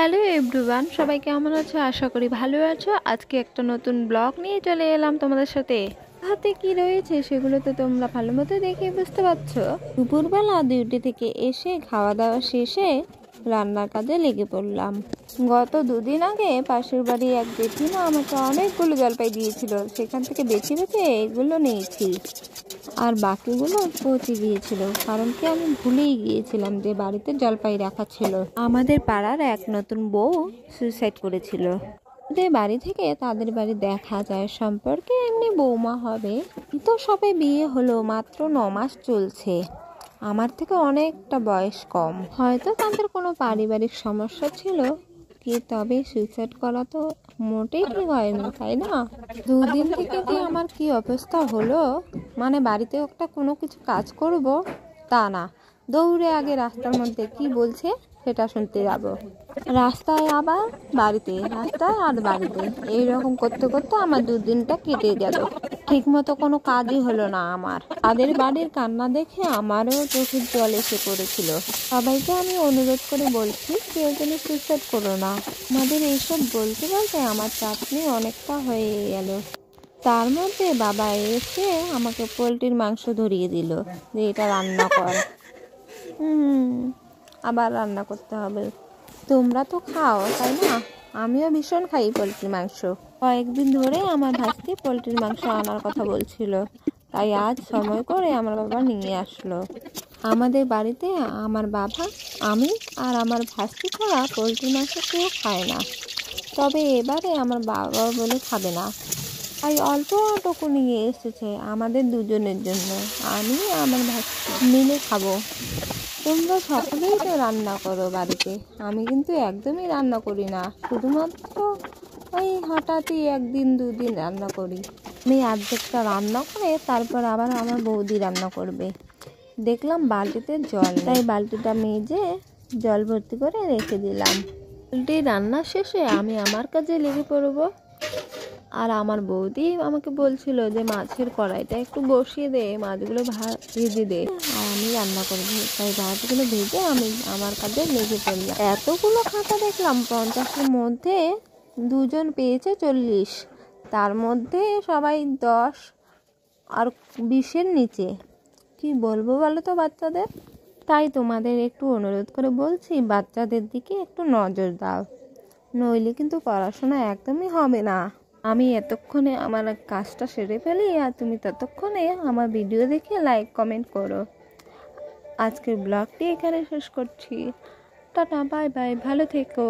Hello everyone, সবাই কেমন আছো? আশা করি ভালো আছো। আজকে একটা নতুন ব্লগ নিয়ে চলে এলাম তোমাদের সাথে। হাতে কি রয়েছে সেগুলো তো তোমরা ভালো মতো দেখে বুঝতে পারছো। দুপুরবেলা ডিউটি থেকে এসে খাওয়া দাওয়া শেষে রান্নার কাজে লেগে পড়লাম। গত দুদিন আগে পাশের বাড়ি এক জেঠিমা আমাকে অনেকগুলো জলপাই দিয়েছিল, সেখান থেকে বেছে বেছে এগুলো নিয়েছি। আর বাকিগুলো পচে গিয়েছিল, কারণ কি আমি ভুলেই গিয়েছিলাম যে বাড়িতে জলপাই রাখা ছিল। আমাদের পাড়ার এক নতুন বউ সুইসাইড করেছিল। ওদের বাড়ি থেকে তাদের বাড়ি দেখা যায়, সম্পর্কে এমনি বৌমা হবে। তো সবে বিয়ে হলো, মাত্র 9 মাস চলছে। আমার থেকে অনেকটা বয়স কম, হয়তো তাদের কোনো পারিবারিক সমস্যা ছিল কি, তবে সুইসাইড করা তো মোটেই ঠিক হয়নি, তাই না? দুদিন থেকে যে আমার কি অবস্থা হলো, মানে বাড়িতে একটা কোনো কিছু কাজ করব তা না, দৌড়ে আগে রাস্তার মধ্যে কি বলছে সেটা শুনতে যাব, রাস্তায় আবার বাড়িতে, রাস্তায় আর বাড়িতে, এইরকম করতে করতে আমার দুদিনটা কেটে গেল। ঠিক মতো কোনো কাজই হলো না আমার। তাদের বাড়ির কান্না দেখে আমারও চোখের জল এসে পড়েছিল। সবাইকে আমি অনুরোধ করে বলছি, কেউ যেন সুইসাইড করো না। আমাদের এইসব বলতে বলতে আমার চাটনি অনেকটা হয়ে গেল। তার মধ্যে বাবা এসে আমাকে পোলট্রির মাংস ধরিয়ে দিল যে এটা রান্না কর। আবার রান্না করতে হবে। তোমরা তো খাও তাই না? আমিও ভীষণ খাই পোলট্রির মাংস। কয়েকদিন ধরে আমার ভাস্তি পোলট্রির মাংস আনার কথা বলছিল, তাই আজ সময় করে আমার বাবা নিয়ে আসলো। আমাদের বাড়িতে আমার বাবা, আমি আর আমার ভাস্তি ছাড়া পোলট্রির মাংস কেউ খায় না। তবে এবারে আমার বাবা বলে খাবে না, তাই অল্পটুকু নিয়ে এসেছে আমাদের দুজনের জন্য। আমি আমার ভাস্তি মিলে খাবো। তোমরা সকলেই তো রান্না করো বাড়িতে, আমি কিন্তু একদমই রান্না করি না, শুধুমাত্র ওই হঠাৎই একদিন দুদিন রান্না করি। আমি অর্ধেকটা রান্না করে তারপর আবার আমার বৌদি রান্না করবে। দেখলাম বালতিতে জল, তাই বালতিটা মেজে জল ভর্তি করে রেখে দিলাম। পোলট্রি রান্না শেষে আমি আমার কাজে লেগে পড়বো। আর আমার বৌদি আমাকে বলছিল যে মাছের কড়াইটা একটু বসিয়ে দে, মাছগুলো ভেজে দে, আর আমি রান্না করবো। তাই মাছগুলো ভেজে আমি আমার কাজে লেগে পড়লাম। এতগুলো খাতা দেখলাম, 50-এর মধ্যে দুজন পেয়েছে 40, তার মধ্যে সবাই 10 আর 20-এর নিচে। কি বলবো বলো তো বাচ্চাদের? তাই তোমাদের একটু অনুরোধ করে বলছি, বাচ্চাদের দিকে একটু নজর দাও, নইলে কিন্তু পড়াশোনা একদমই হবে না। আমি এতক্ষণে আমার কাজটা সেরে ফেলি, আর তুমি ততক্ষণে আমার ভিডিও দেখে লাইক কমেন্ট করো। আজকের ব্লগটি এখানে শেষ করছি। টাটা, বাই বাই, ভালো থেকো।